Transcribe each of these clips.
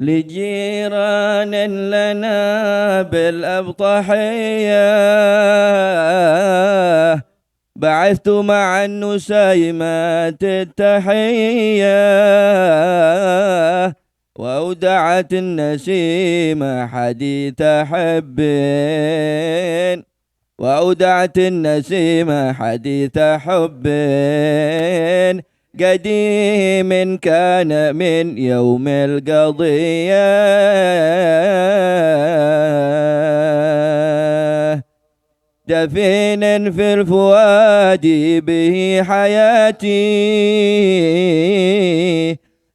لجيران لنا بالأبطحية بعثت مع النسيمات التحية وأودعت النسيمة حديث حب وأودعت النسيمة حديث حب قديم كان من يوم القضية دفين في الفؤاد به حياتي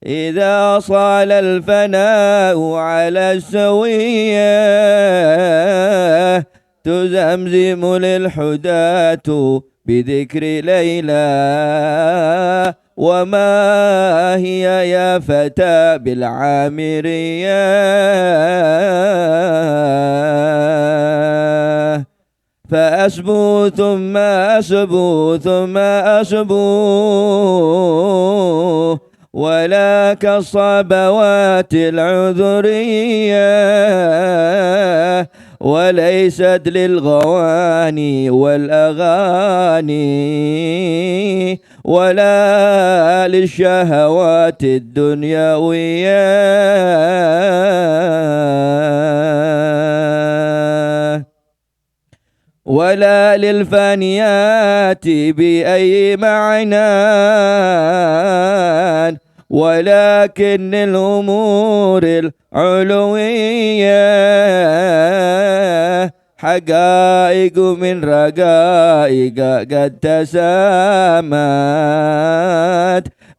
إذا صال الفناء على السوية تزمزم للحداة بذكر ليلى وما هي يا فتى بالعامرية فأسبو ثم أسبو ثم أسبو ولا كالصبوات العذرية وليست للغواني والأغاني ولا للشهوات الدنيوية ولا للفانيات بأي معنى ولكن الأمور العلوية حقائق من رقائق قد تسامت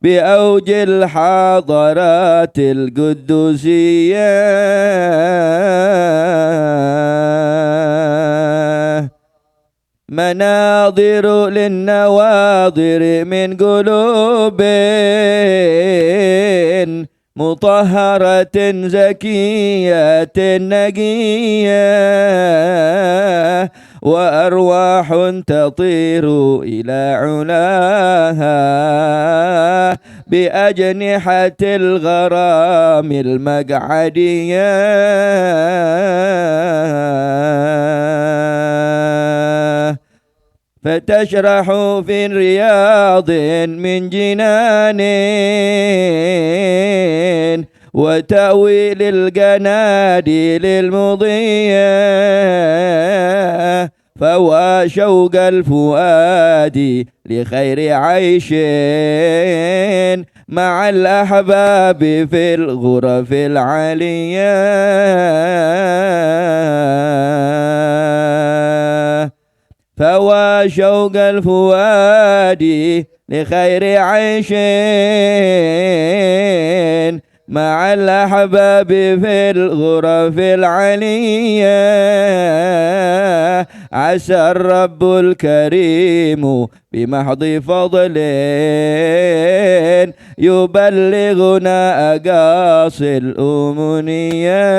بأوج الحضارات القدسية مناظر للنواظر من قلوب مطهرة زكية نقية وأرواح تطير إلى علاها بأجنحة الغرام المقعدية فتشرح في رياض من جنان وتأوي للقناديل المضية فهو شوق الفؤاد لخير عيش مع الأحباب في الغرف العالية فهو شوق الفؤاد لخير عيش مع الأحباب في الغرف العلية عسى الرب الكريم بمحض فضل يبلغنا أقاصي الأمنية.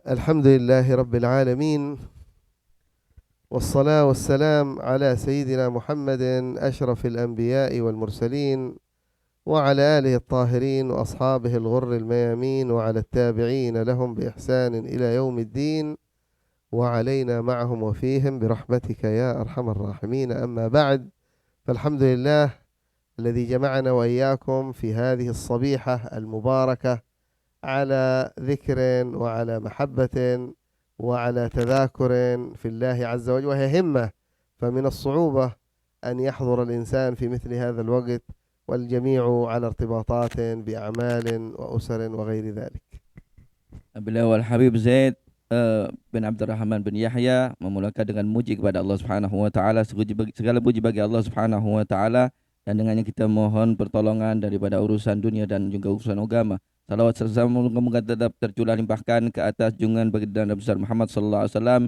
الحمد لله رب العالمين، والصلاة والسلام على سيدنا محمد أشرف الأنبياء والمرسلين وعلى آله الطاهرين وأصحابه الغر الميامين وعلى التابعين لهم بإحسان إلى يوم الدين وعلينا معهم وفيهم برحمتك يا أرحم الراحمين. أما بعد، فالحمد لله الذي جمعنا وإياكم في هذه الصبيحة المباركة على ذكر وعلى محبة وعلى تذاكر في الله عز وجل، وهي همة. فمن الصعوبة أن يحضر الإنسان في مثل هذا الوقت والجميع على ارتباطات بأعمال وأسر وغير ذلك. Beliau Al-Habib Zaid bin Abdurrahman bin Yahya memulakan dengan muji kepada Allah Subhanahu wa taala, segala puji bagi Allah Subhanahu wa taala, dan dengannya kita mohon pertolongan daripada urusan dunia dan juga urusan agama. Salawat serta semoga tetap tercurah limpahkan ke atas junjungan baginda Nabi besar Muhammad sallallahu alaihi wasallam,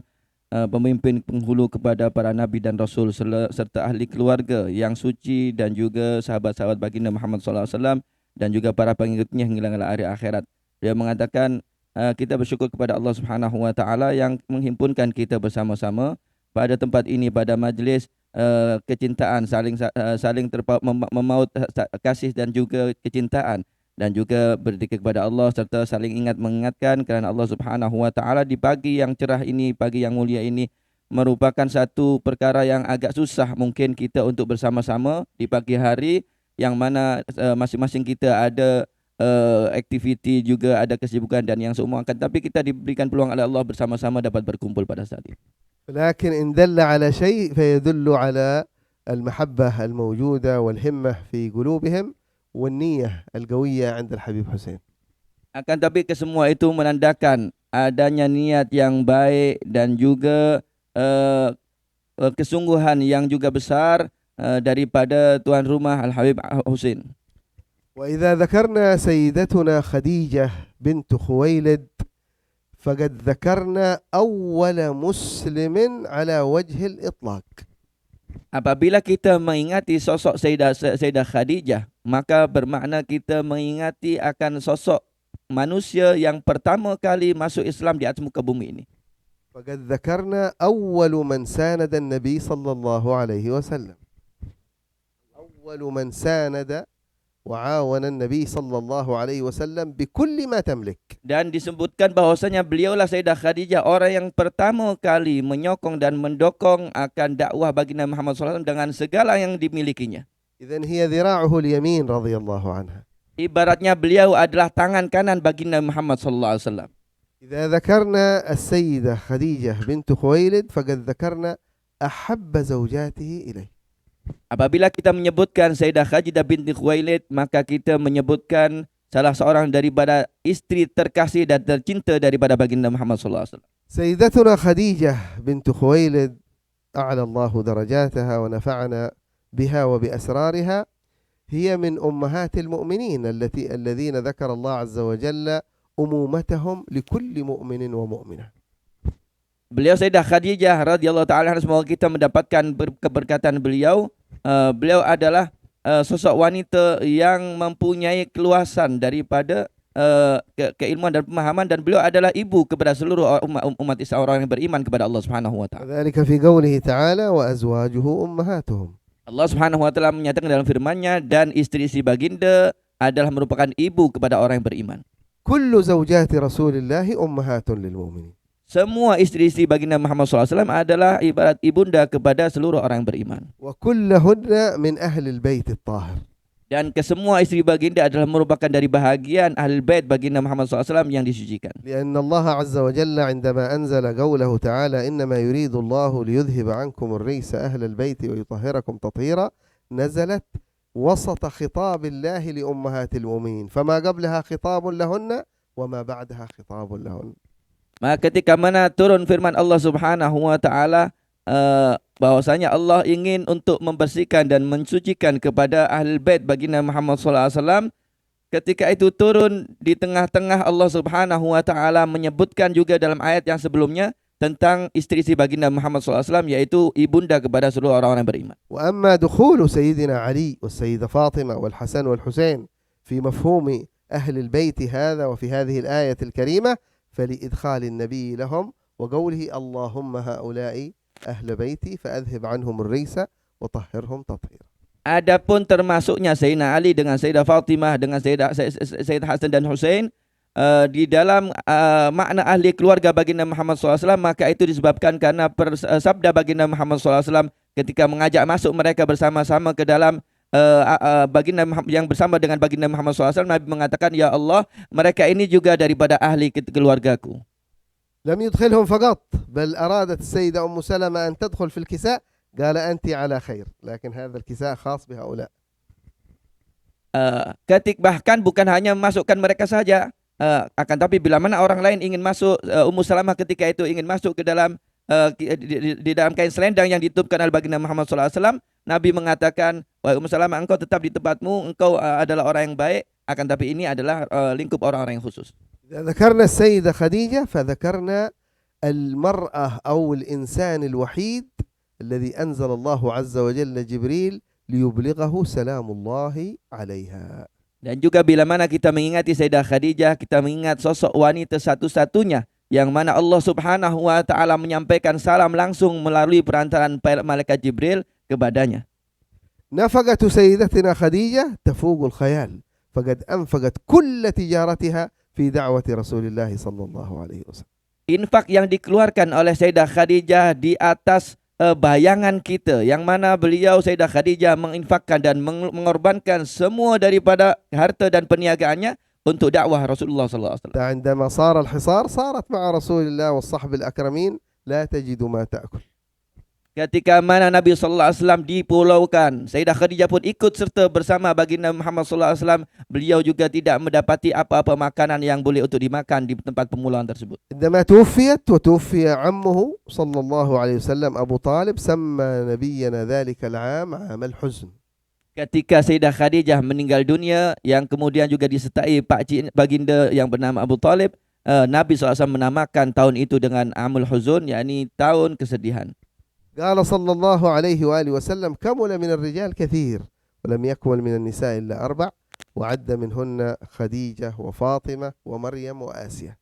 pemimpin penghulu kepada para nabi dan rasul serta ahli keluarga yang suci dan juga sahabat-sahabat baginda Muhammad sallallahu alaihi wasallam dan juga para pengikutnya hingga hari akhirat. Dia mengatakan kita bersyukur kepada Allah Subhanahu wa taala yang menghimpunkan kita bersama-sama pada tempat ini, pada majlis kecintaan, saling memaut kasih dan juga kecintaan, dan juga berzikir kepada Allah serta saling mengingatkan kerana Allah Subhanahu wa taala di pagi yang cerah ini, pagi yang mulia ini merupakan satu perkara yang agak susah mungkin kita untuk bersama-sama di pagi hari yang mana masing-masing kita ada aktiviti, juga ada kesibukan dan yang semua, akan tapi kita diberikan peluang oleh Allah bersama-sama dapat berkumpul pada saat ini. لكن إن دل على شيء فيدل على المحبة الموجودة والهمة في قلوبهم والنية القوية عند الحبيب حسين. Akan tapi kesemua itu menandakan adanya niat yang baik dan juga kesungguhan yang juga besar daripada tuan rumah Al-Habib Husain. وإذا ذكرنا سيدتنا خديجة بنت خويلد فقد ذكرنا أول مسلم على وجه الإطلاق. Apabila kita mengingati sosok Sayyidah Khadijah, maka bermakna kita mengingati akan sosok manusia yang pertama kali masuk Islam di atas muka bumi ini. فقد ذكرنا أول من ساند النبي صلى الله عليه وسلم. أول من ساند وعاون النبي صلى الله عليه وسلم بكل ما تملك. Dan disebutkan bahwasanya beliaulah Sayyidah Khadijah orang yang pertama kali menyokong dan mendukung akan dakwah baginda Muhammad SAW dengan segala yang dimilikinya. إذن هي ذراعه اليمين رضي الله عنها. Ibaratnya beliau adalah tangan kanan baginda Muhammad SAW. إذا ذكرنا السيدة خديجة بنت خويلد فقد ذكرنا أحب زوجاته إليه. Apabila kita menyebutkan Sayyidah Khadijah binti Khuwailid, maka kita menyebutkan salah seorang daripada istri terkasih dan tercinta daripada baginda Muhammad sallallahu alaihi wasallam. سيدتنا خديجة بنت خويلد أعلى الله درجاتها ونفعنا بها وبأسرارها، هي من أمهات المؤمنين الذين ذكر الله عز وجل أمومتهم لكل مؤمن ومؤمنة. Beliau Sayyidah Khadijah radhiyallahu taala, semoga kita mendapatkan keberkatan beliau. Beliau adalah sosok wanita yang mempunyai keluasan daripada keilmuan dan pemahaman, dan beliau adalah ibu kepada seluruh umat Islam, orang yang beriman kepada Allah Subhanahu wa taala. ذلك في قوله تعالى وأزواجه أمهاتهم. Allah Subhanahu wa taala menyatakan dalam firman-Nya, dan istri-istri baginda adalah merupakan ibu kepada orang yang beriman. كل زوجات رسول الله أمهات للمؤمنين. Semua istri-istri baginda Muhammad SAW adalah ibarat ibunda kepada seluruh orang yang beriman. وكلهن من أهل البيت الطاهر. Dan kesemua istri baginda adalah merupakan dari bahagian ahli bait baginda Muhammad SAW yang disucikan. لأن الله عز وجل عندما أنزل قوله تعالى إنما يريد الله ليذهب عنكم الرجس أهل البيت ويطهركم تطهيرا، نزلت وسط خطاب الله لأمهات المؤمنين، فما قبلها خطاب لهن وما بعدها خطاب لهن. Maka ketika mana turun firman Allah Subhanahu wa taala bahwasanya Allah ingin untuk membersihkan dan mensucikan kepada ahli bait baginda Muhammad sallallahu alaihi wasallam, ketika itu turun di tengah-tengah Allah Subhanahu wa taala menyebutkan juga dalam ayat yang sebelumnya tentang istri-istri baginda Muhammad sallallahu alaihi wasallam, yaitu ibunda kepada seluruh orang-orang yang beriman. وأما دخول سيدنا علي والسيدة فاطمة والحسن والحسين في مفهوم أهل البيت هذا وفي هذه الآية الكريمة فلإدخال النبي لهم وقوله اللهم هؤلاء أهل بيتي فأذهب عنهم الرجس وطهرهم تطهيرا. Adapun termasuknya Sayyidina Ali dengan Sayyidah Fatimah dengan Sayyid Hasan dan Husain di dalam makna ahli keluarga baginda Muhammad SAW, maka itu disebabkan karena sabda baginda Muhammad SAW ketika mengajak masuk mereka bersama-sama ke dalam baginda yang bersama dengan baginda Muhammad SAW, Nabi mengatakan, ya Allah, mereka ini juga daripada ahli keluargaku. لم يدخلهم فقط بل أرادت السيدة أم سلمة أن تدخل في الكساء قال أنت على خير لكن هذا الكساء خاص بهؤلاء. Bahkan bukan hanya memasukkan mereka saja, akan tapi bila mana orang lain ingin masuk, Ummu Salamah ketika itu ingin masuk ke dalam di dalam kain selendang yang ditutupkan oleh baginda Muhammad SAW, Nabi mengatakan, wahai Ummu Salamah, engkau tetap di tempatmu, engkau adalah orang yang baik, akan tapi ini adalah lingkup orang-orang yang khusus. إذا ذكرنا السيدة خديجة فذكرنا المرأة أو الإنسان الوحيد الذي أنزل الله عز وجل جبريل ليبلغه سلام الله عليها. Dan juga bila mana kita mengingati Sayyidah Khadijah, kita mengingat sosok wanita satu-satunya yang mana Allah Subhanahu wa taala menyampaikan salam langsung melalui perantaraan malaikat Jibril kepadanya. نفقة سيدتنا خديجة تفوق الخيال، فقد أنفقت كل تجارتها في دعوة رسول الله صلى الله عليه وسلم. Infak yang dikeluarkan oleh Sayyidah Khadijah di atas bayangan kita, yang mana beliau Sayyidah Khadijah menginfakkan dan mengorbankan semua daripada harta dan perniagaannya untuk dakwah Rasulullah sallallahu alaihi wasallam. عندما صار الحصار صارت مع رسول الله والصحب الأكرمين لا تجد ما تأكل. Ketika mana Nabi sallallahu alaihi wasallam dipulaukan, Sayyidah Khadijah pun ikut serta bersama baginda Muhammad sallallahu alaihi wasallam. Beliau juga tidak mendapati apa-apa makanan yang boleh untuk dimakan di tempat pemulauan tersebut. عندما توفيت وتوفي عمه صلى الله عليه وسلم أبو طالب سمى نبينا ذلك العام عام الحزن. Ketika Sayyidah Khadijah meninggal dunia, yang kemudian juga disertai pakcik baginda yang bernama Abu Talib, Nabi SAW menamakan tahun itu dengan Amul Huzun, yakni tahun kesedihan. قال صلى الله عليه وآله وسلم كمل من الرجال كثير ولم يكمل من النساء إلا 4 وعد منهن خديجة وفاطمة ومريم وآسيا.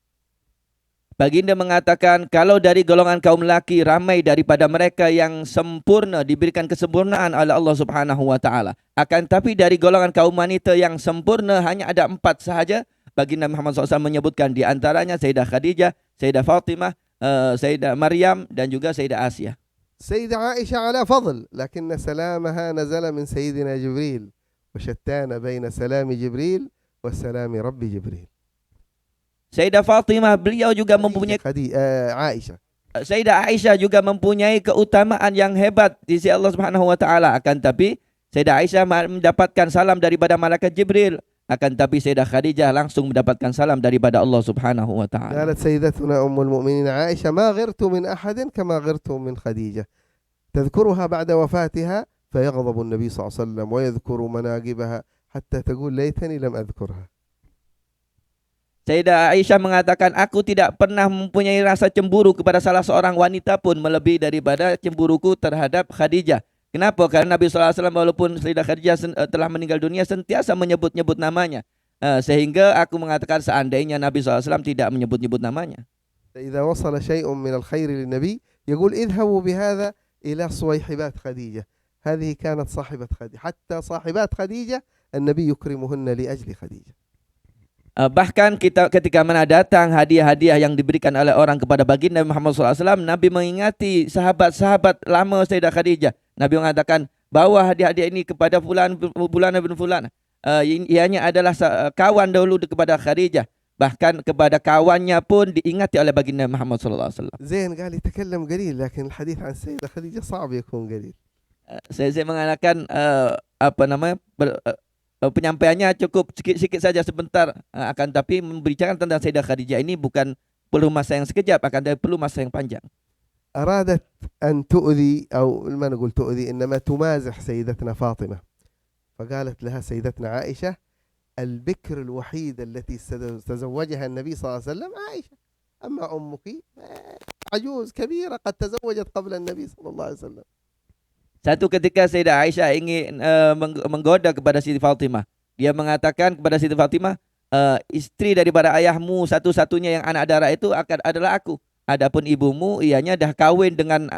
Baginda mengatakan kalau dari golongan kaum laki ramai daripada mereka yang sempurna, diberikan kesempurnaan oleh Allah Subhanahu wa taala. Akan tapi dari golongan kaum wanita yang sempurna hanya ada 4 sahaja. Baginda Muhammad SAW menyebutkan di antaranya Sayyidah Khadijah, Sayyidah Fatimah, Sayyidah Maryam dan juga Sayyidah Asia. سيدة عائشة على فضل لكن سلامها نزل من سيدنا جبريل وشتان بين سلام جبريل وسلام رب جبريل. Sayyidah Fatimah beliau juga mempunyai عائشة. Sayyidah Aisyah juga mempunyai keutamaan yang hebat di sisi Allah Subhanahu wa taala. Akan tapi Sayyidah Aisyah mendapatkan salam daripada malaikat Jibril. Akan tapi Sayyidah Khadijah langsung mendapatkan salam daripada Allah Subhanahu wa taala. قالت سيدتنا أم المؤمنين عائشة ما غرت من أحد كما غرت من خديجة. تذكرها بعد وفاتها فيغضب النبي صلى الله عليه وسلم ويذكر مناقبها حتى تقول ليتني لم أذكرها. Sayyidah Aisyah mengatakan, aku tidak pernah mempunyai rasa cemburu kepada salah seorang wanita pun melebihi daripada cemburuku terhadap Khadijah. Kenapa? Karena Nabi SAW walaupun Sayyidah Khadijah telah meninggal dunia sentiasa menyebut-nyebut namanya. Sehingga aku mengatakan seandainya Nabi SAW tidak menyebut-nyebut namanya. إذا وصل شيء من الخير للنبي يقول اذهبوا بهذا إلى صويحبات خديجة. هذه كانت صاحبة خديجة. حتى صاحبات خديجة النبي يكرمهن لأجل خديجة. Bahkan ketika mana datang hadiah-hadiah yang diberikan oleh orang kepada baginda Muhammad SAW, Nabi mengingati sahabat-sahabat lama Sayyidah Khadijah. Nabi mengatakan, bawa hadiah-hadiah ini kepada fulan bin fulan. Ianya adalah kawan dahulu kepada Khadijah. Bahkan kepada kawannya pun diingati oleh baginda Muhammad SAW. زين قال يتكلم قليل لكن الحديث عن السيدة خديجة صعب يكون قليل. Saya mengatakan penyampaiannya cukup sikit-sikit saja sebentar, akan tapi membicarakan tentang Sayyidah Khadijah ini bukan perlu masa yang sekejap, akan tapi perlu masa yang panjang. أرادت أن تؤذي أو ما نقول تؤذي إنما تمازح سيدتنا فاطمة، فقالت لها سيدتنا عائشة البكر الوحيدة التي تزوجها النبي صلى الله عليه وسلم عائشة، أما أمك عجوز كبيرة قد تزوجت قبل النبي صلى الله عليه وسلم. Satu ketika Sayyidah Aisyah ingin menggoda kepada Siti Fatimah. Dia mengatakan kepada Siti Fatimah, istri daripada ayahmu satu-satunya yang anak darah itu adalah aku. Adapun ibumu, ianya dah kahwin dengan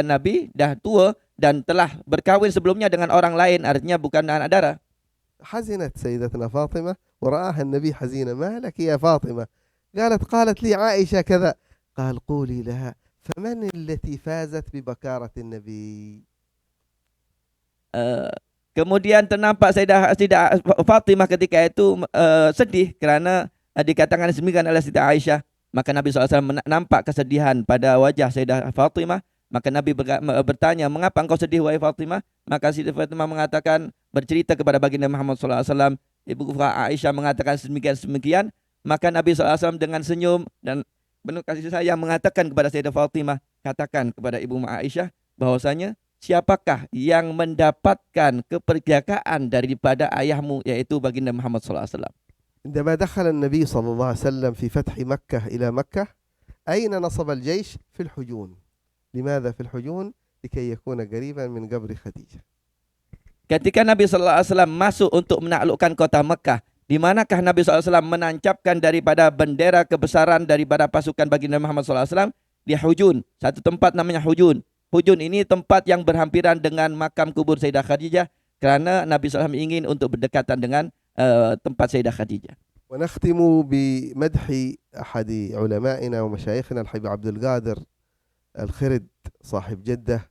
Nabi, dah tua dan telah berkahwin sebelumnya dengan orang lain, artinya bukan anak darah. حزنت سيدتنا فاطمة ورآها النبي حزينة. ما لك يا فاطمة؟ قالت لي عائشة كذا. قال قولي لها فمن التي فازت ببكارة النبي. Kemudian ternampak Sayyidah Fatimah ketika itu sedih kerana dikatakan demikian oleh Sayyidah Aisyah. Maka Nabi SAW nampak kesedihan pada wajah Sayyidah Fatimah. Maka Nabi bertanya, mengapa engkau sedih wahai Fatimah? Maka Sayyidah Fatimah mengatakan, bercerita kepada baginda Muhammad SAW. Ibu Aisyah mengatakan demikian. Maka Nabi SAW dengan senyum dan penuh kasih sayang mengatakan kepada Sayyidah Fatimah, katakan kepada Ibu Aisyah bahwasanya siapakah yang mendapatkan keperjakaan daripada ayahmu, yaitu baginda Muhammad SAW. عندما دخل النبي صلى الله عليه وسلم في فتح مكة إلى مكة أين نصب الجيش؟ في الحجون. لماذا في الحجون؟ لكي يكون قريبا من قبر خديجة. Ketika Nabi SAW masuk untuk menaklukkan kota Mekah, di manakah Nabi SAW menancapkan daripada bendera kebesaran daripada pasukan baginda Muhammad SAW? Di Hujun, satu tempat namanya Hujun. Hujun ini tempat yang berhampiran dengan makam kubur Sayyidah Khadijah, kerana Nabi SAW ingin untuk berdekatan dengan tempat Sayyidah Khadijah. ونختم بمدح أحد علمائنا ومشايخنا الحبيب عبد القادر الخرد صاحب جدة،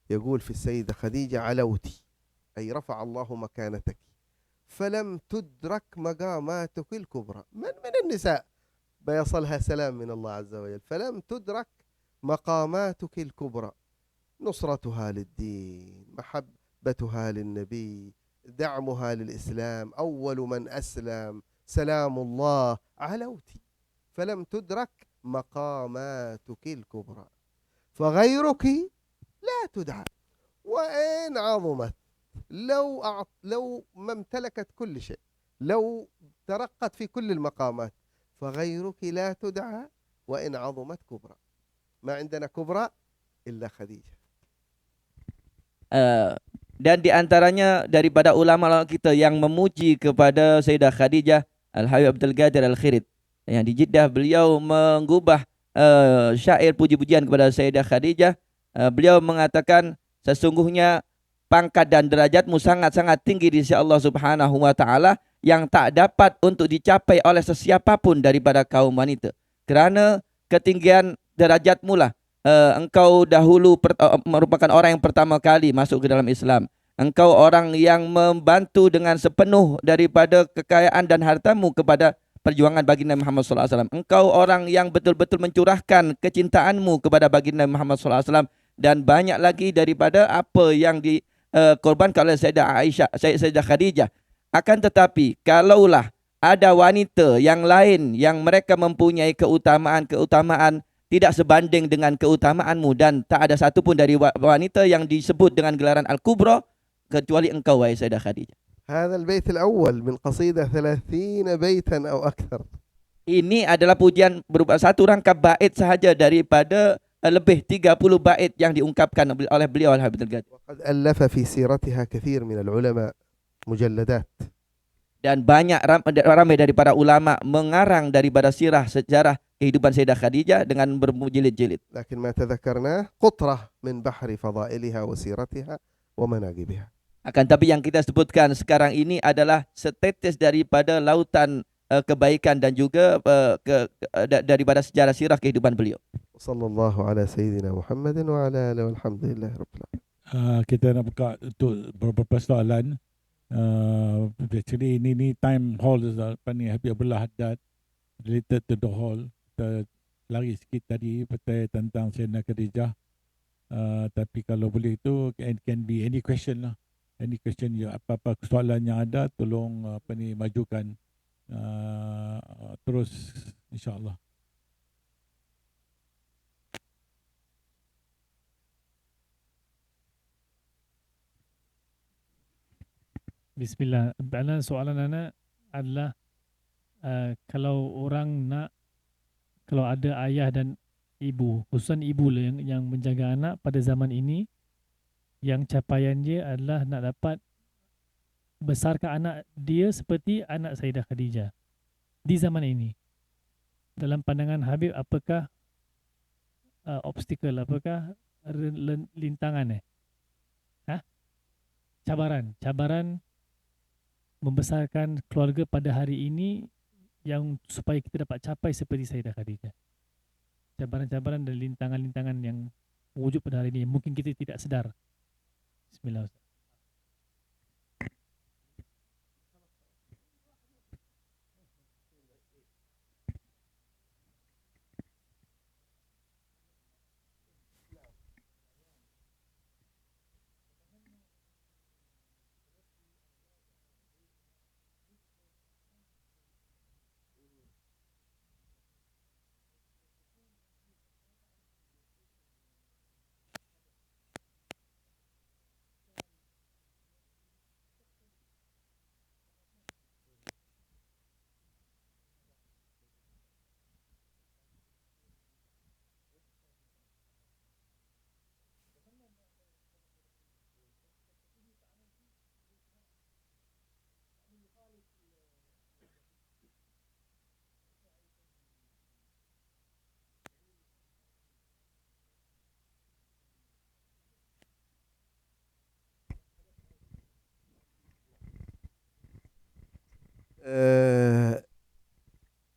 يقول في السيدة خديجة: علوتي، أي رفع الله مكانتك، فلم تدرك مقاماتك الكبرى. من النساء بيصلها سلام من الله عز وجل، فلم تدرك مقاماتك الكبرى: نصرتها للدين، محبتها للنبي، دعمها للإسلام، أول من أسلم، سلام الله. علوتي فلم تدرك مقاماتك الكبرى، فغيرك لا تدعى وإن عظمت، لو ما امتلكت كل شيء، لو ترقت في كل المقامات، فغيرك لا تدعى وإن عظمت كبرى. ما عندنا كبرى إلا خديجة. Dan di antaranya daripada ulama kita yang memuji kepada Sayyidah Khadijah, Al-Habib Abdul Qadir Al-Khirid, yang di Jeddah beliau mengubah syair puji-pujian kepada Sayyidah Khadijah. Beliau mengatakan, sesungguhnya pangkat dan derajatmu sangat-sangat tinggi di sisi Allah Subhanahu wa taala, yang tak dapat untuk dicapai oleh sesiapapun daripada kaum wanita. Kerana ketinggian derajatmu lah, engkau dahulu merupakan orang yang pertama kali masuk ke dalam Islam. Engkau orang yang membantu dengan sepenuh daripada kekayaan dan hartamu kepada perjuangan baginda Muhammad SAW. Engkau orang yang betul-betul mencurahkan kecintaanmu kepada baginda Muhammad SAW, dan banyak lagi daripada apa yang dikorbankan oleh Sayyidah Aisyah, Sayyidah Khadijah. Akan tetapi, kalaulah ada wanita yang lain yang mereka mempunyai keutamaan tidak sebanding dengan keutamaanmu, dan tak ada satu pun dari wanita yang disebut dengan gelaran Al-Kubra kecuali engkau, wahai Sayyidah Khadijah. هذا البيت الأول من قصيدة 30 بيتا أو أكثر. Ini adalah pujian berupa satu rangkap bait sahaja daripada lebih 30 bait yang diungkapkan oleh beliau Al-Habib Al-Qadir. وقد ألف في سيرتها كثير من العلماء مجلدات. Dan banyak ramai daripada ulama mengarang daripada sirah sejarah kehidupan Sayyidah Khadijah dengan berjilid-jilid. لكن ما تذكرناه قطرة من بحر فضائلها وسيرتها ومناقبها. Akan tapi yang kita sebutkan sekarang ini adalah setetes daripada lautan kebaikan dan juga daripada sejarah sirah kehidupan beliau. Sallallahu ala sayyidina Muhammadin wa ala alihi walhamdulillahi rabbil alamin. Kita nak buka untuk beberapa soalan. Actually ini time hall apa ni, Habib Abdullah Haddad related to the hall. Kita lari sikit tadi tentang Sayyidah Khadijah. Tapi kalau boleh itu can be any question lah. Any question ya, apa-apa soalan yang ada tolong majukan terus insya-Allah. Bismillah. Soalan Ana adalah kalau ada ayah dan ibu, khususan ibu lah yang menjaga anak pada zaman ini, yang capaian dia adalah nak dapat besarkan anak dia seperti anak Sayyidah Khadijah di zaman ini. Dalam pandangan Habib, apakah obstacle, apakah lintangan cabaran membesarkan keluarga pada hari ini yang supaya kita dapat capai seperti Sayyidah Khadijah. Cabaran-cabaran dan lintangan-lintangan yang wujud pada hari ini mungkin kita tidak sedar. Bismillah.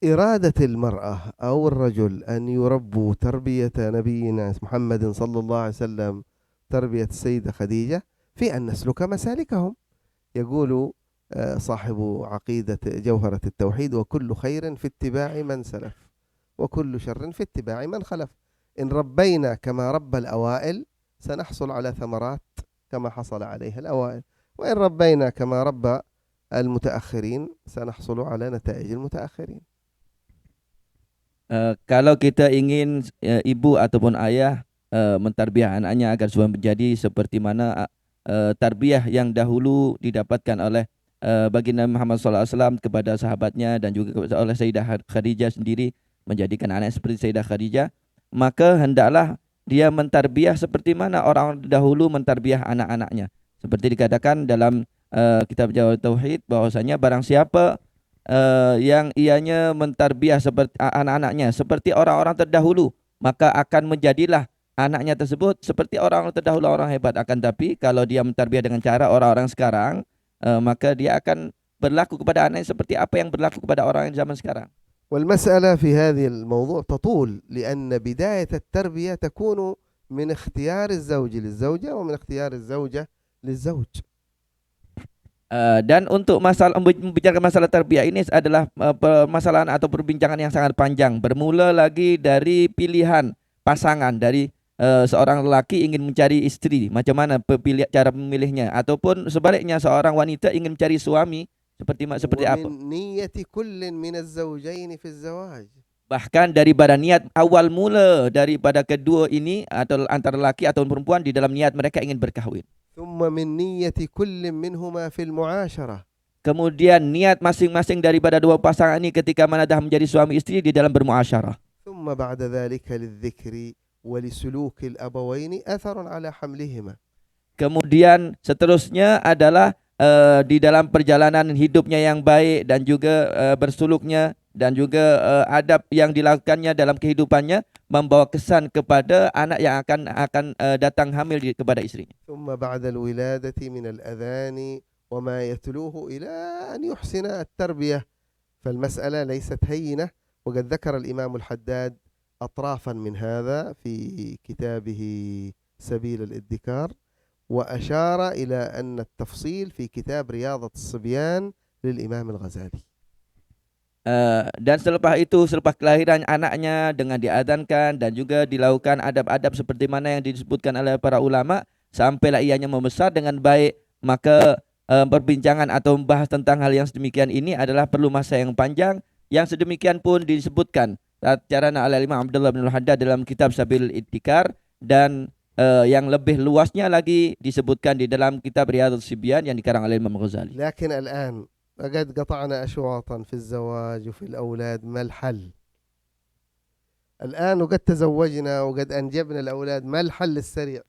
إرادة المرأة أو الرجل أن يربوا تربية نبينا محمد صلى الله عليه وسلم، تربية السيدة خديجة، في أن نسلك مسالكهم. يقول صاحب عقيدة جوهرة التوحيد: وكل خير في اتباع من سلف، وكل شر في اتباع من خلف. إن ربينا كما ربى الأوائل سنحصل على ثمرات كما حصل عليها الأوائل، وإن ربينا كما ربى المتأخرين سنحصل على نتائج المتأخرين. Kalau kita ingin ibu ataupun ayah mentarbiah anaknya agar supaya menjadi seperti mana tarbiyah yang dahulu didapatkan oleh baginda Muhammad SAW kepada sahabatnya dan juga oleh Sayyidah Khadijah sendiri, menjadikan anak seperti Sayyidah Khadijah, maka hendaklah dia mentarbiah seperti mana orang dahulu mentarbiah anak-anaknya. Seperti dikatakan dalam kitab Jawahir Tauhid bahwasanya barang siapa yang ianya mentarbiah seperti anak-anaknya seperti orang-orang terdahulu, maka akan menjadilah anaknya tersebut seperti orang-orang terdahulu, orang hebat. Akan tapi kalau dia mentarbiah dengan cara orang-orang sekarang, maka dia akan berlaku kepada anaknya seperti apa yang berlaku kepada orang yang zaman sekarang. والمسألة في هذه الموضوع تطول، لأن بداية التربية تكون من اختيار الزوج للزوجة ومن اختيار الزوجة للزوج. Dan untuk masalah membicarakan masalah tarbiyah ini adalah permasalahan atau perbincangan yang sangat panjang. Bermula lagi dari pilihan pasangan, dari seorang lelaki ingin mencari istri, macam mana cara memilihnya, ataupun sebaliknya seorang wanita ingin mencari suami seperti apa. ومن نية كل من الزوجين في الزواج. Bahkan daripada niat awal mula daripada kedua ini atau antara lelaki atau perempuan di dalam niat mereka ingin berkahwin. ثم من نية كل منهما في المعاشرة. Kemudian niat masing-masing daripada dua pasangan ini ketika mana dah menjadi suami istri di dalam bermuasyarah. ثم بعد ذلك للذكر ولسلوك الأبوين أثر على حملهما. Kemudian seterusnya adalah di dalam perjalanan hidupnya yang baik dan juga bersuluknya dan juga adab yang dilakukannya dalam kehidupannya membawa kesan kepada anak yang akan datang hamil kepada istrinya. ثم بعد الولادة من الأذان وما يتلوه إلى أن يحسن التربية. فالمسألة ليست هينة، وقد ذكر الإمام الحداد أطرافا من هذا في كتابه سبيل الادكار، وأشار إلى أن التفصيل في كتاب رياضة الصبيان للإمام الغزالي. Dan selepas kelahiran anaknya dengan diadzankan dan juga dilakukan adab-adab seperti mana yang disebutkan oleh para ulama, sampailah ianya membesar dengan baik, maka perbincangan atau membahas tentang hal yang sedemikian ini adalah perlu masa yang panjang. Yang sedemikian pun disebutkan secara oleh Imam Abdullah bin Al-Haddad dalam kitab Sabil Idtikar, dan yang lebih luasnya lagi disebutkan di dalam kitab Riyadhus Sibyan yang dikarang oleh Imam Ghazali. لكن الآن قد قطعنا أشواطا في الزواج وفي الأولاد، ما الحل؟ الآن وقد تزوجنا وقد أنجبنا الأولاد، ما الحل السريع؟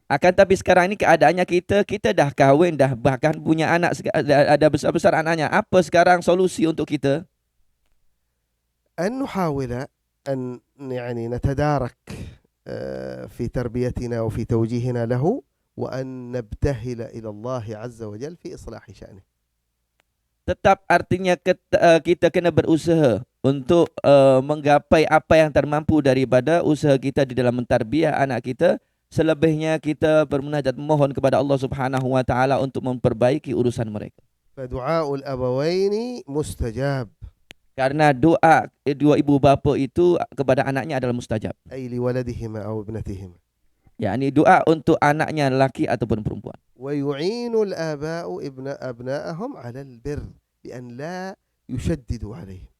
Akan tapi sekarang ini keadaannya kita dah kahwin, dah bahkan punya anak, ada besar-besar anaknya. Apa sekarang solusi untuk kita? أن نحاول أن يعني نتدارك في تربيتنا وفي توجيهنا له، وأن نبتهل إلى الله عز وجل في إصلاح شأنه. Tetap artinya kita kena berusaha untuk menggapai apa yang termampu daripada usaha kita di dalam mentarbiah anak kita. Selebihnya kita bermunajat memohon kepada Allah Subhanahu wa taala untuk memperbaiki urusan mereka. فدعاء الأبوين مستجاب. Karena doa dua ibu bapa itu kepada anaknya adalah mustajab. أي لولدهما أو ابنتهما. yakni doa untuk anaknya lelaki ataupun perempuan. ويعين الآباء أبناءهم على البر بأن لا يشددوا عليهم.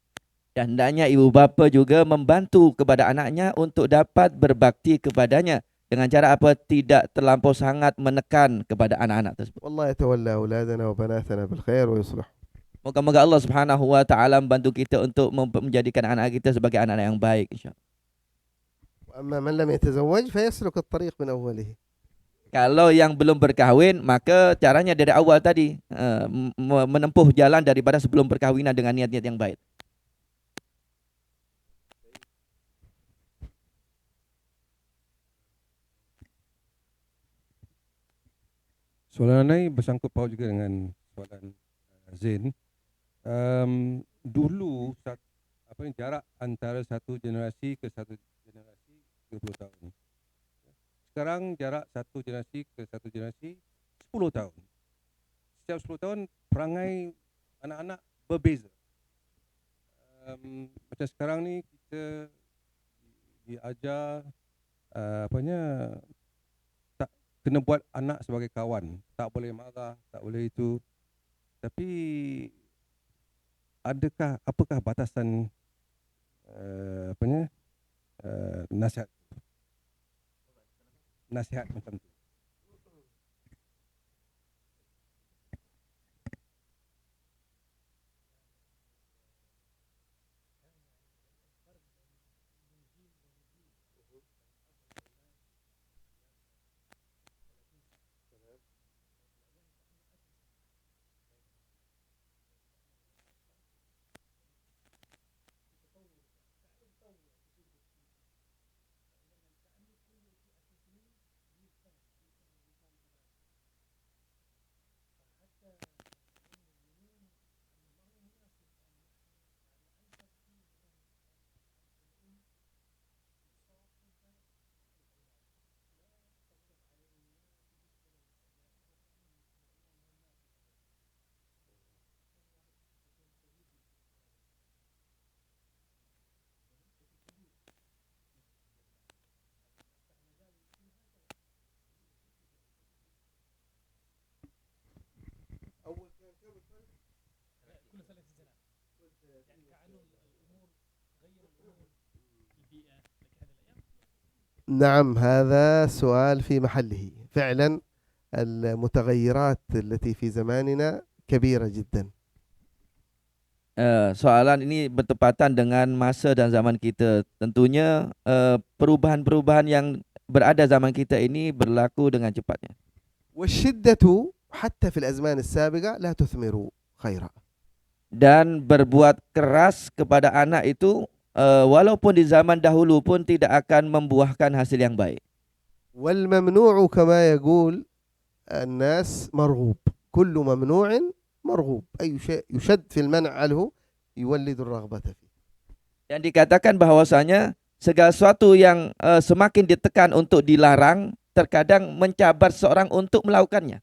Dan hendaknya ibu bapa juga membantu kepada anaknya untuk dapat berbakti kepadanya dengan cara apa? Tidak terlampau sangat menekan kepada anak-anak tersebut. والله يتولى أولادنا وبناتنا بالخير ويصلح. Moga-moga Allah Subhanahu wa taala membantu kita untuk menjadikan anak kita sebagai anak yang baik, insyaallah. وأما من لم يتزوج فيسلك الطريق من أوله. Kalau yang belum berkahwin, maka caranya dari awal tadi menempuh jalan daripada sebelum perkahwinan dengan niat-niat yang baik. Soalan lain bersangkut paut juga dengan soalan Zain. Dulu jarak antara satu generasi ke satu generasi 30 tahun. Sekarang jarak satu generasi ke satu generasi 10 tahun. Setiap 10 tahun perangai anak-anak berbeza. Macam sekarang ni kita diajar tak kena buat anak sebagai kawan, tak boleh marah, tak boleh itu. Tapi apakah batasan nasihat macam tu? نعم، هذا سؤال في محله. فعلا المتغيرات التي في زماننا كبيرة جدا. Soalan ini bertepatan dengan masa dan zaman kita. Tentunya perubahan-perubahan yang berada zaman kita ini berlaku dengan cepatnya. والشدة حتى في الأزمان السابقة لا تثمر خيرا. Dan berbuat keras kepada anak itu walaupun di zaman dahulu pun tidak akan membuahkan hasil yang baik. والممنوع كما يقول الناس مرغوب. كل ممنوع مرغوب. أي شيء يشد في المنع عنه يولد الرغبة فيه. Yang dikatakan bahwasanya segala sesuatu yang semakin ditekan untuk dilarang terkadang mencabar seorang untuk melakukannya.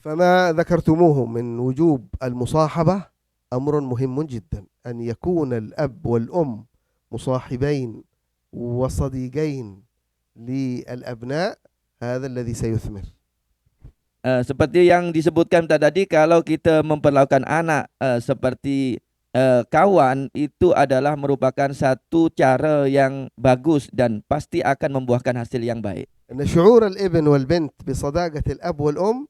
فما ذكرتموه من وجوب المصاحبة أمر مهم جدا. أن يكون الأب والأم مصاحبين وصديقين للأبناء هذا الذي سيثمر. Seperti yang disebutkan tadi, kalau kita memperlakukan anak seperti kawan, itu adalah merupakan satu cara yang bagus dan pasti akan membuahkan hasil yang baik. أن شعور الابن والبنت بصداقة الأب والأم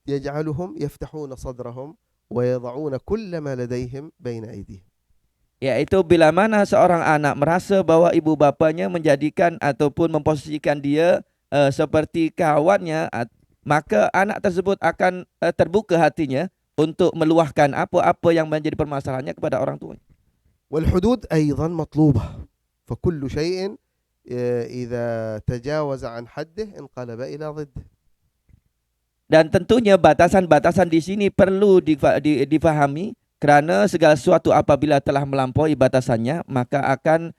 يجعلهم يفتحون صدرهم ويضعون كل ما لديهم بين أيديهم. Yaitu bila mana seorang anak merasa bahwa ibu bapanya menjadikan ataupun memposisikan dia seperti kawannya, maka anak tersebut akan terbuka hatinya untuk meluahkan apa-apa yang menjadi permasalahannya kepada orang tuanya. والحدود أيضا مطلوبة. فكل شيء إذا تجاوز عن حده انقلب إلى ضده. Dan tentunya batasan-batasan di sini perlu difahami, kerana segala sesuatu apabila telah melampaui batasannya maka akan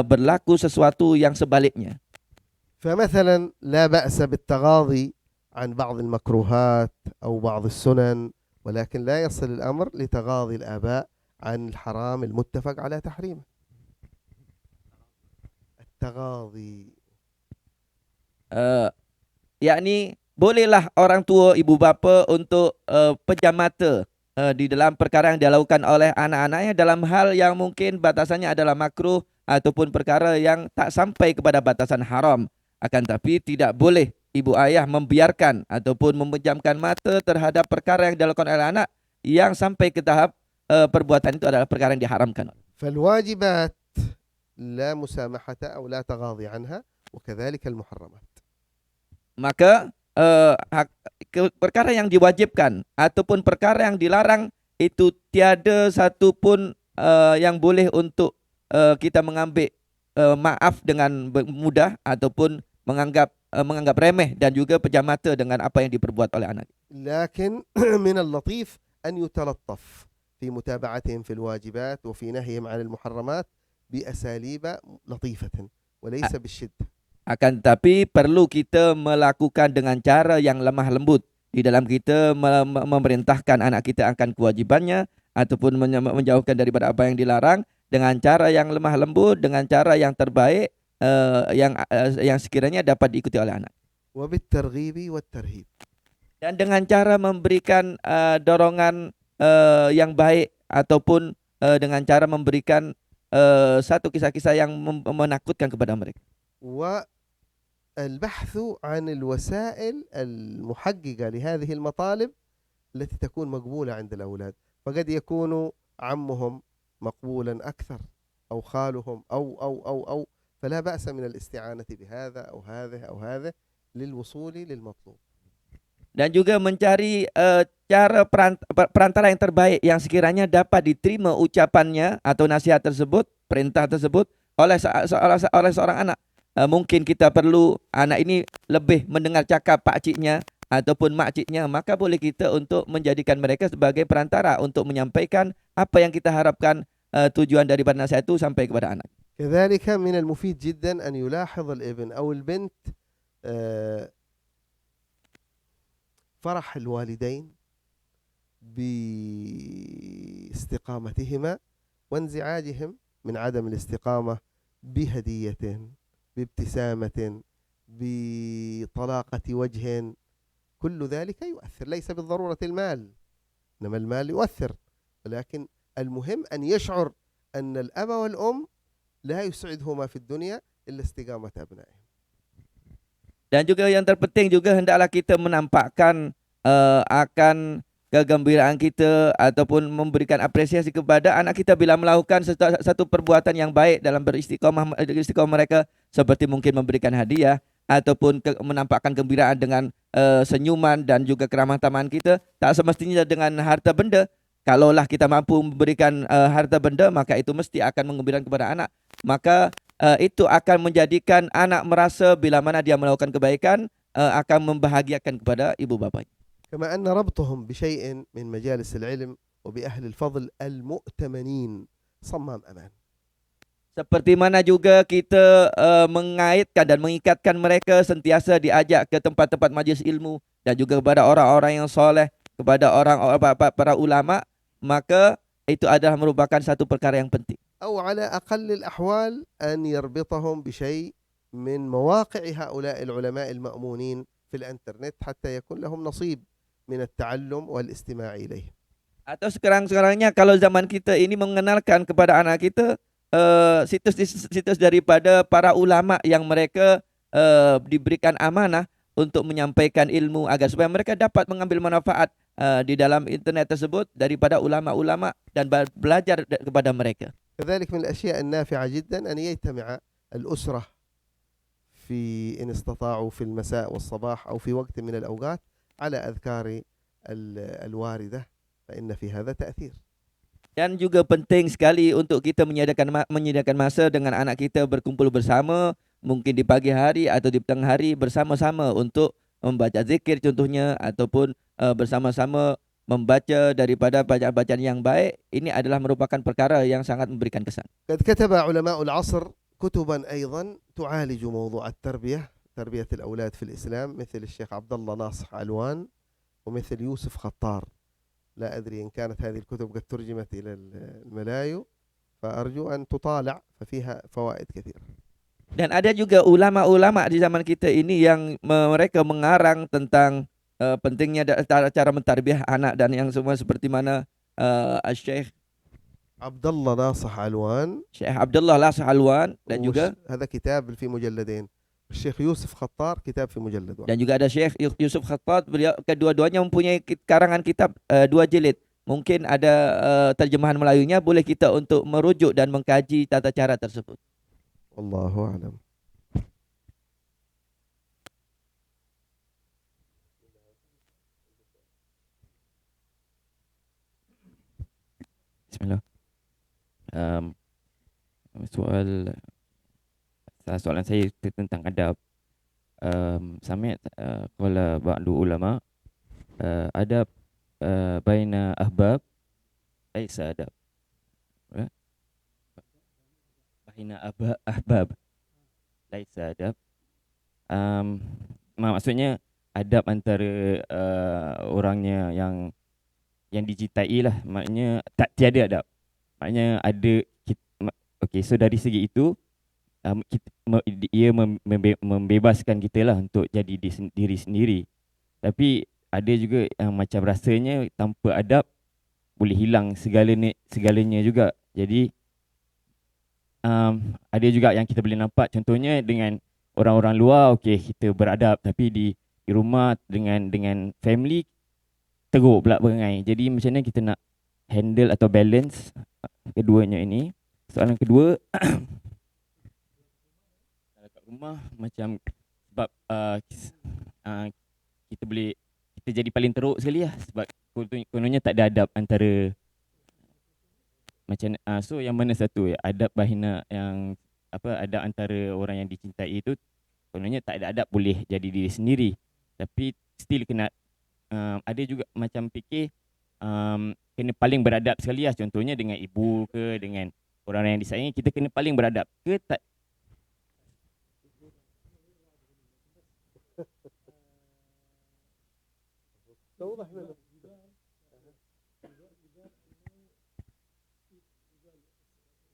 berlaku sesuatu yang sebaliknya. فمثلا لا بأس بالتغاضي عن بعض المكروهات أو بعض السنن، ولكن لا يصل الأمر لتغاضي الآباء عن الحرام المتفق على تحريمه. التغاضي yakni bolehlah orang tua ibu bapa untuk pejam mata di dalam perkara yang dilakukan oleh anak-anaknya dalam hal yang mungkin batasannya adalah makruh ataupun perkara yang tak sampai kepada batasan haram. Akan tapi tidak boleh ibu ayah membiarkan ataupun memejamkan mata terhadap perkara yang dilakukan oleh anak yang sampai ke tahap perbuatan itu adalah perkara yang diharamkan. فالواجبات لا مسامحة أو لا تغاضي عنها، وكذلك المحرمات. Maka perkara yang diwajibkan ataupun perkara yang dilarang itu tiada satu pun yang boleh untuk kita mengambil maaf dengan mudah ataupun menganggap remeh dan juga pejam mata dengan apa yang diperbuat oleh anak. لكن من اللطيف أن يتلطف في متابعتهم في الواجبات وفي نهيهم عن المحرمات بأساليب لطيفة وليس بالشدة. Akan tetapi perlu kita melakukan dengan cara yang lemah lembut di dalam kita memerintahkan anak kita akan kewajibannya ataupun menjauhkan daripada apa yang dilarang dengan cara yang lemah lembut, dengan cara yang terbaik yang sekiranya dapat diikuti oleh anak. وبالترغيب والترهيب. Dan dengan cara memberikan dorongan yang baik ataupun dengan cara memberikan satu kisah-kisah yang menakutkan kepada mereka. والبحث عن الوسائل المحققة لهذه المطالب التي تكون مقبولة عند الأولاد، فقد يكون عمهم مقبولا أكثر أو خالهم أو فلا بأس من الاستعانة بهذا أو هذه أو هذا للوصول للمطلوب. Dan juga mencari cara perantara yang terbaik yang sekiranya dapat diterima ucapannya atau nasihat tersebut, perintah tersebut oleh seorang anak. Mungkin kita perlu anak ini lebih mendengar cakap pakciknya ataupun makciknya, maka boleh kita untuk menjadikan mereka sebagai perantara untuk menyampaikan apa yang kita harapkan tujuan daripada nasihat itu sampai kepada anak. كذلك من المفيد جدا أن يلاحظ الابن أو البنت فرح الوالدين باستقامتهما وانزعاجهم من عدم الاستقامة بهدية، بابتسامة، بطلاقة وجه، كل ذلك يؤثر. ليس بالضرورة المال، إنما المال يؤثر، ولكن المهم أن يشعر أن الأب والأم لا يسعدهما في الدنيا إلا استقامة أبنائهم. Dan juga yang terpenting juga hendaklah kita menampakkan akan kegembiraan kita ataupun memberikan apresiasi kepada anak kita bila melakukan satu perbuatan yang baik dalam beristiqamah mereka, seperti mungkin memberikan hadiah ataupun menampakkan gembiraan dengan senyuman dan juga keramah tamahan kita. Tak semestinya dengan harta benda. Kalaulah kita mampu memberikan harta benda, maka itu mesti akan menggembirakan kepada anak. Maka itu akan menjadikan anak merasa bila mana dia melakukan kebaikan akan membahagiakan kepada ibu bapanya. كما أن ربطهم بشيء من مجالس العلم وبأهل الفضل المؤتمنين صمام أمان. Seperti mana juga kita mengaitkan dan mengikatkan mereka sentiasa diajak ke tempat-tempat majlis ilmu dan juga kepada orang-orang yang soleh, kepada para ulama, maka itu adalah merupakan satu perkara yang penting. أو على أقل الأحوال أن يربطهم بشيء من مواقع هؤلاء العلماء المأمونين في الإنترنت حتى يكون لهم نصيب من التعلم والاستماع إليه. Atau sekarang-sekarangnya kalau zaman kita ini mengenalkan kepada anak kita situs-situs daripada para ulama yang mereka diberikan amanah untuk menyampaikan ilmu agar supaya mereka dapat mengambil manfaat di dalam internet tersebut daripada ulama-ulama dan belajar kepada mereka. كذلك من الأشياء النافعة جدا أن يجتمع الأسرة إن استطاعوا في المساء والصباح أو في وقت من الأوقات على أذكار الواردة فإن في هذا تأثير. Dan juga penting sekali untuk kita menyediakan masa dengan anak kita berkumpul bersama, mungkin di pagi hari atau di petang hari bersama-sama untuk membaca zikir contohnya ataupun bersama-sama membaca daripada bacaan-bacaan yang baik. Ini adalah merupakan perkara yang sangat memberikan kesan. قد كتب علماء العصر كتبا أيضا تعالج موضوع تربية الأولاد في الإسلام مثل الشيخ عبد الله ناصح علوان ومثل يوسف خطار. لا أدري إن كانت هذه الكتب قد ترجمت إلى الملايو فأرجو أن تطالع ففيها فوائد كثيرة. Dan ada juga ulama-ulama di zaman kita ini yang mereka mengarang tentang pentingnya cara mentarbiah anak dan yang semua seperti mana Syekh Abdullah Nasih Alwan, Syekh Abdullah Nasih Alwan dan juga هذا كتاب في مجلدين. الشيخ يوسف خطار كتاب في مجلد واحد. Dan juga ada Syekh Yusuf Khattab, beliau kedua-duanya mempunyai karangan kitab 2 jilid. Mungkin ada terjemahan Melayunya, boleh kita untuk merujuk dan mengkaji tata cara tersebut. Wallahu a'lam. Bismillah. Soalan saya tentang adab. Sami'at qala ba'du ulama adab baina ahbab laisa adab. Bahina ahbab laisa adab. Maksudnya adab antara orangnya yang dicintai lah, maknanya tak tiada adab. Maknanya ada okey, so dari segi itu ia membebaskan kita lah untuk jadi diri sendiri. Tapi ada juga yang macam rasanya tanpa adab boleh hilang segalanya juga. Jadi ada juga yang kita boleh nampak, contohnya dengan orang-orang luar, okey kita beradab, tapi di rumah dengan family teruk pula perangai. Jadi macam mana kita nak handle atau balance keduanya ini? Soalan kedua, kalau kat rumah macam sebab kita jadi paling teruk sekali lah, sebab kononnya tak ada adab antara macam so yang mana satu adab bahina yang adab antara orang yang dicintai itu, kononnya tak ada adab boleh jadi diri sendiri, tapi still kena ada juga macam fikir kena paling beradab sekali lah, contohnya dengan ibu ke dengan orang yang disayangi, kita kena paling beradab ke tak?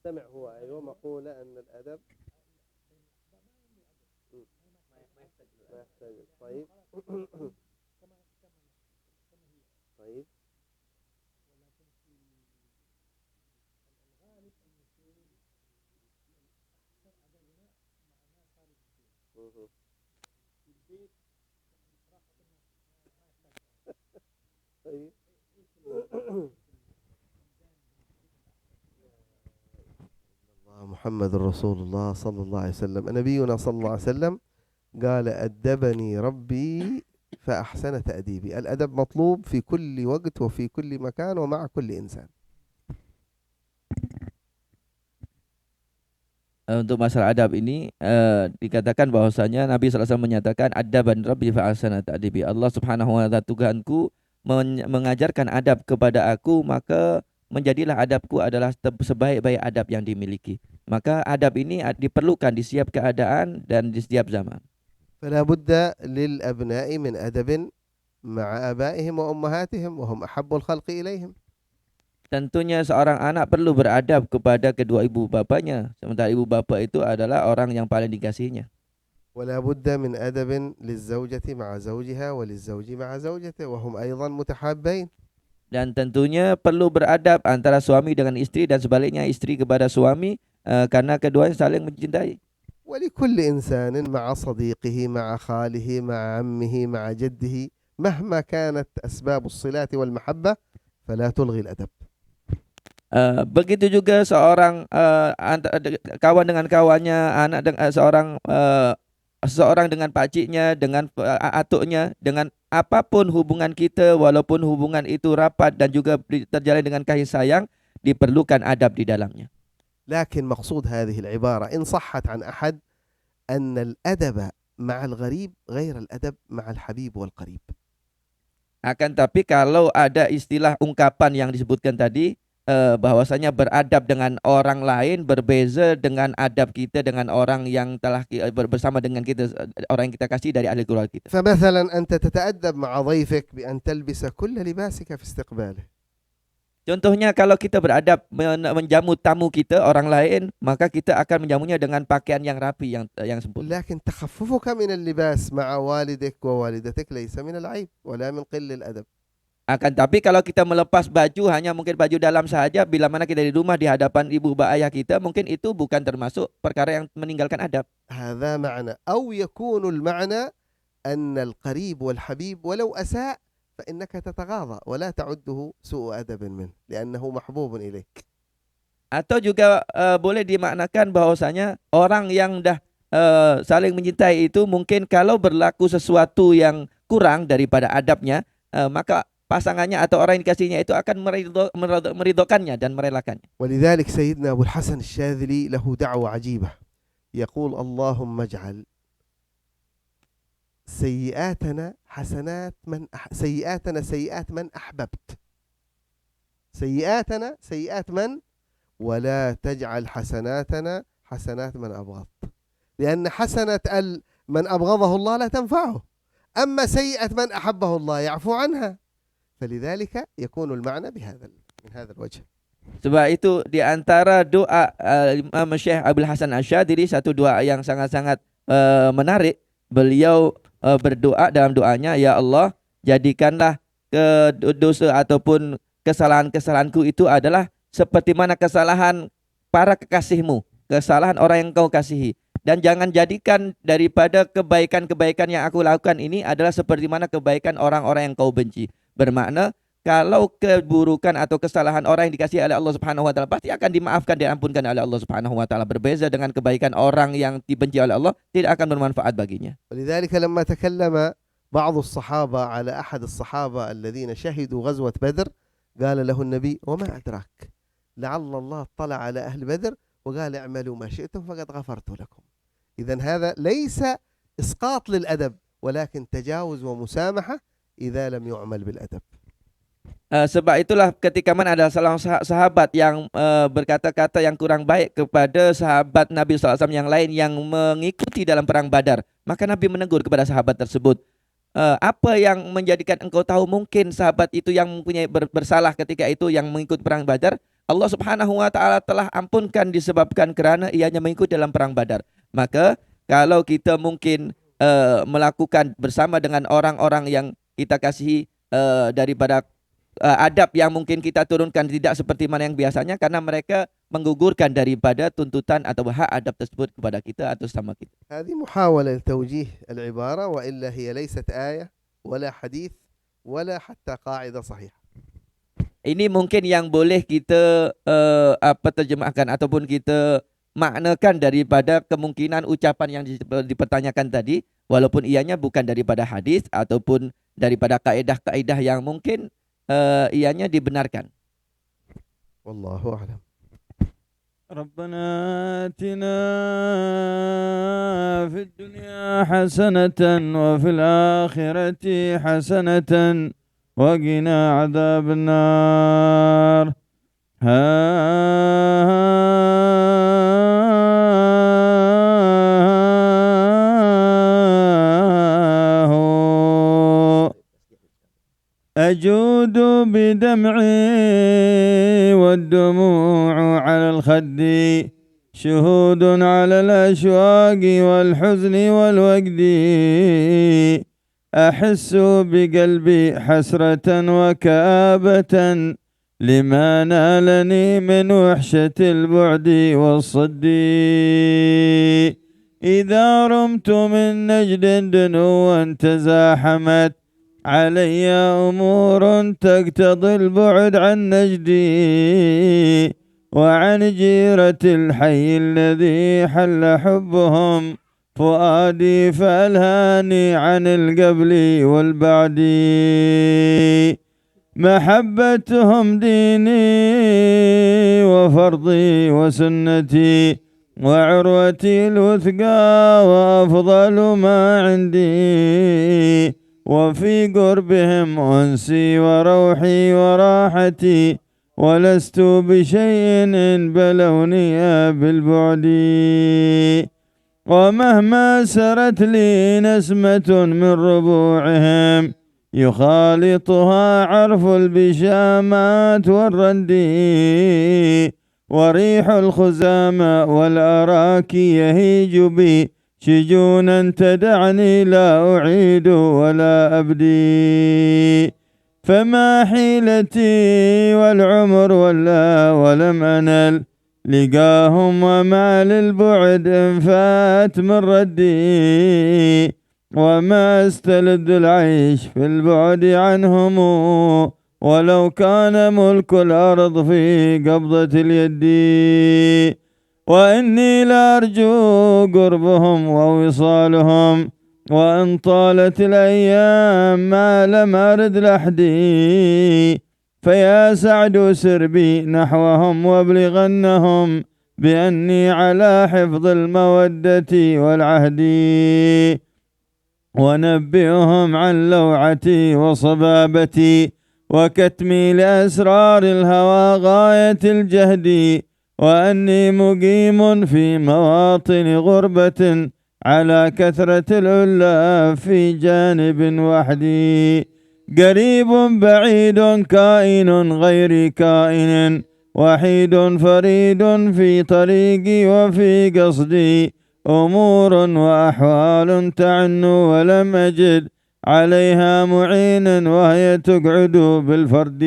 سمع هو أيوة مقولة أن الأدب ما يحتاج. طيب طيب طيب محمد رسول الله صلى الله عليه وسلم. نبينا صلى الله عليه وسلم قال أدبني ربي فأحسن تأديبي. الأدب مطلوب في كل وقت وفي كل مكان ومع كل إنسان. Untuk masalah adab ini dikatakan bahwasanya Nabi SAW menyatakan adaban rabbi fa ahsana ta'dibi. Allah Subhanahu wa taala Tuhanku mengajarkan adab kepada aku, maka menjadilah adabku adalah sebaik-baik adab yang dimiliki. Maka adab ini diperlukan di setiap keadaan dan di setiap zaman. فلا بد للأبناء من أدب مع آبائهم وأمهاتهم وهم أحب الخلق إليهم. Tentunya seorang anak perlu beradab kepada kedua ibu bapanya, sementara ibu bapa itu adalah orang yang paling dikasihinya. ولا بد من أدب للزوجة مع زوجها وللزوج مع زوجته وهم أيضا متحابين. Dan tentunya perlu beradab antara suami dengan istri dan sebaliknya istri kepada suami, karena keduanya saling mencintai. ولكل إنسان مع صديقه مع خاله مع عمه مع جده مهما كانت أسباب الصلات والمحبة فلا تلغي الأدب. Begitu juga seorang kawan dengan kawannya, anak dengan seorang dengan pakciknya, dengan atuknya, dengan apapun hubungan kita, walaupun hubungan itu rapat dan juga terjalin dengan kasih sayang, diperlukan adab di dalamnya. لكن مقصود هذه العبارة إن صحت عن أحد أن الأدب مع الغريب غير الأدب مع الحبيب والقريب. Akan tapi kalau ada istilah ungkapan yang disebutkan tadi, bahwasanya beradab dengan orang lain berbeza dengan adab kita dengan orang yang telah bersama dengan kita, orang yang kita kasih dari ahli keluarga kita. فمثلا أنت تتأدب مع ضيفك بأن تلبس كل لباسك في استقباله. Contohnya kalau kita beradab menjamu tamu kita orang lain, maka kita akan menjamunya dengan pakaian yang rapi, yang sempurna. لكن تخففك من اللباس مع والدك ووالدتك ليس من العيب ولا من قل الأدب. Akan tapi kalau kita melepas baju hanya mungkin baju dalam sahaja bila mana kita di rumah di hadapan ibu bapa ayah kita, mungkin itu bukan termasuk perkara yang meninggalkan adab. هذا معنى أو يكون المعنى أن القريب والحبيب ولو أساء فإنك تتغاضى ولا تعده سوء أدب منه لأنه محبوب إليك. Atau juga boleh dimaknakan bahwasanya orang yang dah saling mencintai itu mungkin kalau berlaku sesuatu yang kurang daripada adabnya, maka pasangannya atau orang yang dikasihnya itu akan meridhokannya dan merelakannya. ولذلك سيدنا أبو الحسن الشاذلي له دعوة عجيبة يقول اللهم اجعل سيئاتنا سيئات من أحببت سيئاتنا سيئات من؟ ولا تجعل حسناتنا حسنات من أبغض، لأن حسنة من أبغضه الله لا تنفعه، أما سيئة من أحبه الله يعفو عنها. فلذلك يكون المعنى من هذا الوجه. Sebab itu di antara doa Imam Syekh Abdul Hasan Asyadili, satu doa yang sangat-sangat menarik. Beliau berdoa dalam doanya, ya Allah, jadikanlah dosa ataupun kesalahan-kesalahanku itu adalah seperti mana kesalahan para kekasihmu, kesalahan orang yang kau kasihi. Dan jangan jadikan daripada kebaikan-kebaikan yang aku lakukan ini adalah seperti mana kebaikan orang-orang yang kau benci. Bermakna kalau keburukan atau kesalahan orang yang dikasihi oleh Allah Subhanahu wa taala pasti akan dimaafkan dan diampunkan oleh Allah Subhanahu wa taala. Berbeza dengan kebaikan orang yang dibenci oleh Allah, tidak akan bermanfaat baginya. ولذلك لما تكلم بعض الصحابة على أحد الصحابة الذين شهدوا غزوة بدر قال له النبي وما أدراك لعل الله اطلع على أهل بدر وقال اعملوا ما شئتم فقد غفرت لكم. إذن هذا ليس إسقاط للأدب ولكن تجاوز ومسامحة إذا لم يعمل بالأدب. Sebab itulah ketika mana ada salah sahabat yang berkata-kata yang kurang baik kepada sahabat Nabi SAW yang lain yang mengikuti dalam perang Badar, maka Nabi menegur kepada sahabat tersebut, apa yang menjadikan engkau tahu mungkin sahabat itu yang mempunyai bersalah ketika itu yang mengikut perang Badar, Allah Subhanahu wa taala telah ampunkan disebabkan kerana ianya mengikut dalam perang Badar. Maka kalau kita mungkin melakukan bersama dengan orang-orang yang kita kasihi daripada adab yang mungkin kita turunkan tidak seperti mana yang biasanya, karena mereka menggugurkan daripada tuntutan atau hak adab tersebut kepada kita atau sama kita. هذه محاولة لتوجيه العبارة وإلا هي ليست آية ولا حديث ولا حتى قاعدة صحيحة. Ini mungkin yang boleh kita terjemahkan ataupun kita maknakan daripada kemungkinan ucapan yang dipertanyakan tadi, walaupun ianya bukan daripada hadis ataupun daripada kaedah-kaedah yang mungkin ianya dibenarkan. Wallahu a'lam. ربنا آتنا في الدنيا حسنة وفي الآخرة حسنة وقنا عذاب النار. أجود بدمعي والدموع على الخد شهود على الأشواق والحزن والوجد أحس بقلبي حسرة وكآبة لما نالني من وحشة البعد والصد إذا رمت من نجد دنوا تزاحمت علي أمور تقتضي البعد عن نجدي وعن جيرة الحي الذي حل حبهم فؤادي فألهاني عن القبل والبعد محبتهم ديني وفرضي وسنتي وعروتي الوثقى وأفضل ما عندي وفي قربهم أنسي وروحي وراحتي ولست بشيء إن بلوني بالبعد ومهما سرت لي نسمة من ربوعهم يخالطها عرف البشامات والرندي وريح الخزامة والأراكي يهيج بي شجونا تدعني لا أعيد ولا أبدي فما حيلتي والعمر ولا ولم أنل لقاهم وما للبعد انفات من ردي وما استلذ العيش في البعد عنهم ولو كان ملك الأرض في قبضة اليد وإني لأرجو قربهم ووصالهم وإن طالت الأيام ما لم أرد لحدي فيا سعد سربي نحوهم وابلغنهم بأني على حفظ المودة والعهد ونبئهم عن لوعتي وصبابتي وكتمي لأسرار الهوى غاية الجهد، وأني مقيم في مواطن غربة على كثرة العلا في جانب وحدي، قريب بعيد كائن غير كائن، وحيد فريد في طريقي وفي قصدي، أمور وأحوال تعنو ولم أجد عليها معين، وهي تقعد بالفرد،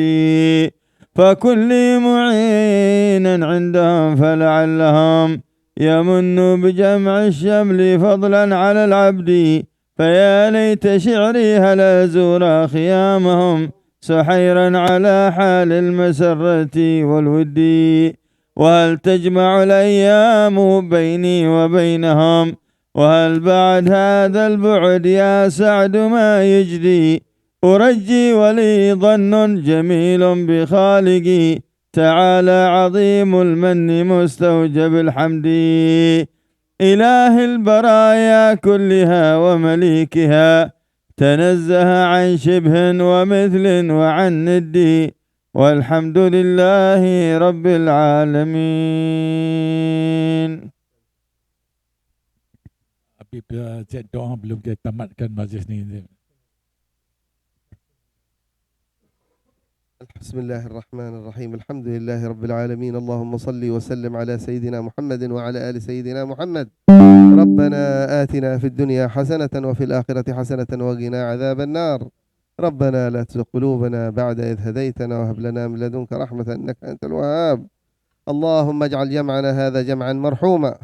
فكل معين عندهم فلعلهم يمن بجمع الشمل فضلا على العبد، فيا ليت شعري هل أزور خيامهم سحيرا على حال المسرة والود، وهل تجمع الأيام بيني وبينهم، وهل بعد هذا البعد يا سعد ما يجدي، أرجي ولي ظن جميل بخالقي تعالى عظيم المن مستوجب الحمد، إله البرايا كلها ومليكها تنزه عن شبه ومثل وعن ند، والحمد لله رب العالمين. Habib Z doa belum dia tamatkan majlis ni. بسم الله الرحمن الرحيم. الحمد لله رب العالمين. اللهم صل وسلم على سيدنا محمد وعلى آل سيدنا محمد. ربنا آتنا في الدنيا حسنة وفي الآخرة حسنة وقنا عذاب النار. ربنا لا تزغ قلوبنا بعد إذ هديتنا وهب لنا من لدنك رحمة إنك أنت الوهاب. اللهم اجعل جمعنا هذا جمعا مرحوما،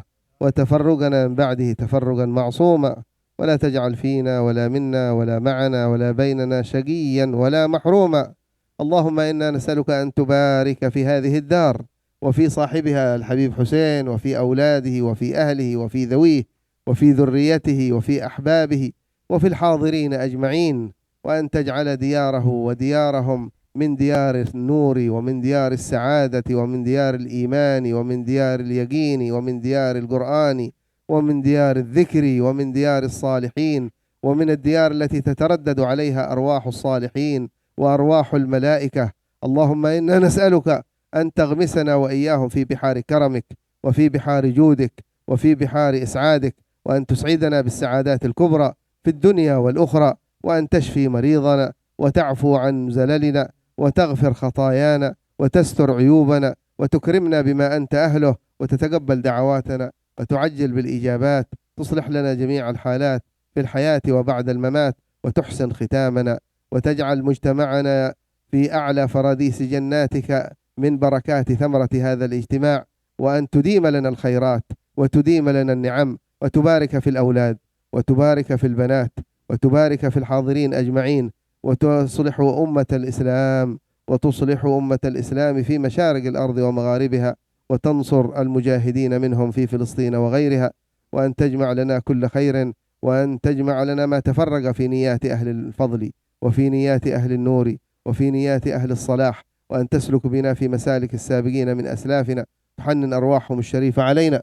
وتفرقنا من بعده تفرقا معصوما، ولا تجعل فينا ولا منا ولا معنا ولا بيننا شقيا ولا محروما. اللهم إنا نسألك أن تبارك في هذه الدار وفي صاحبها الحبيب حسين، وفي أولاده وفي أهله وفي ذويه وفي ذريته وفي أحبابه وفي الحاضرين أجمعين، وأن تجعل دياره وديارهم من ديار النور ومن ديار السعادة ومن ديار الإيمان ومن ديار اليقين ومن ديار القرآن ومن ديار الذكر ومن ديار الصالحين، ومن الديار التي تتردد عليها أرواح الصالحين وأرواح الملائكة. اللهم إنا نسألك أن تغمسنا وإياهم في بحار كرمك وفي بحار جودك وفي بحار إسعادك، وأن تسعدنا بالسعادات الكبرى في الدنيا والأخرى، وأن تشفي مريضنا وتعفو عن زللنا وتغفر خطايانا وتستر عيوبنا وتكرمنا بما أنت أهله، وتتقبل دعواتنا وتعجل بالإجابات، تصلح لنا جميع الحالات في الحياة وبعد الممات، وتحسن ختامنا، وتجعل مجتمعنا في أعلى فراديس جناتك من بركات ثمرة هذا الاجتماع، وأن تديم لنا الخيرات وتديم لنا النعم، وتبارك في الأولاد وتبارك في البنات وتبارك في الحاضرين أجمعين، وتصلح أمة الإسلام وتصلح أمة الإسلام في مشارق الأرض ومغاربها، وتنصر المجاهدين منهم في فلسطين وغيرها، وأن تجمع لنا كل خير، وأن تجمع لنا ما تفرق في نيات أهل الفضل وفي نيات أهل النور وفي نيات أهل الصلاح، وأن تسلك بنا في مسالك السابقين من أسلافنا، تحنن أرواحهم الشريفة علينا.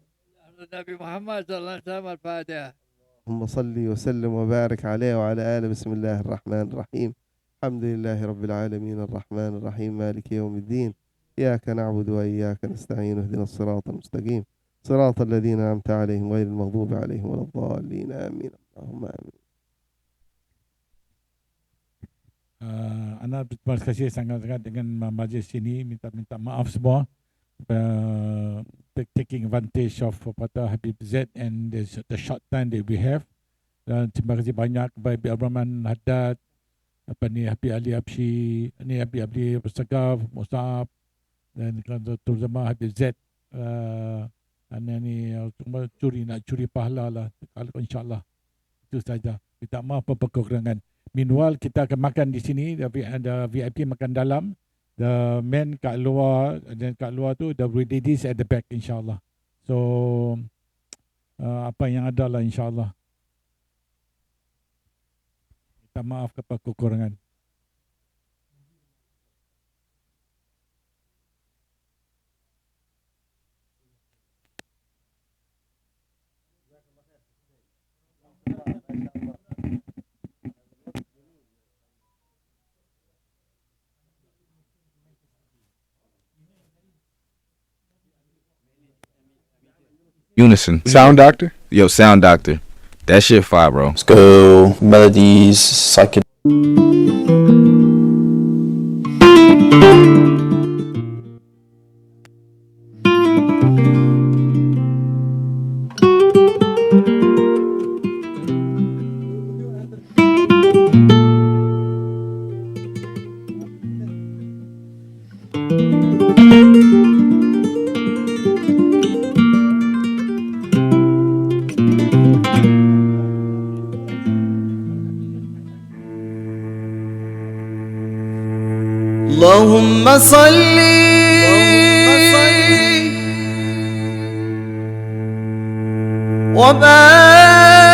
النبي محمد صلى الله عليه وسلم. الفاتحة. اللهم صل وسلم وبارك عليه وعلى آله. بسم الله الرحمن الرحيم. الحمد لله رب العالمين الرحمن الرحيم مالك يوم الدين، إياك نعبد وإياك نستعين، اهدنا الصراط المستقيم صراط الذين أنعمت عليهم غير المغضوب عليهم ولا الضالين آمين. اللهم آمين. Ana berterima kasih sangat-sangat dengan majlis ini, minta maaf semua taking advantage of Habib Z and the short time that we have. Dan terima kasih banyak kepada Habib Rahman Haddad, Habib Ali Abshi, Habib Ali Bersagaf, Musab, dan terutama Habib Z. Cuma curi pahala lah, kalau insyaAllah. Itu saja. Minta maaf apa kekurangan. Meanwhile, kita akan makan di sini, ada VIP makan dalam, the men kat luar, dan kat luar tu the ladies at the back insyaAllah. So apa yang ada lah insyaAllah. Minta maaf kepada kekurangan. Unison. Sound Doctor? Yo, Sound Doctor. That shit fire, bro. Let's go. Melodies, psychedelic. اللهم صل وبارك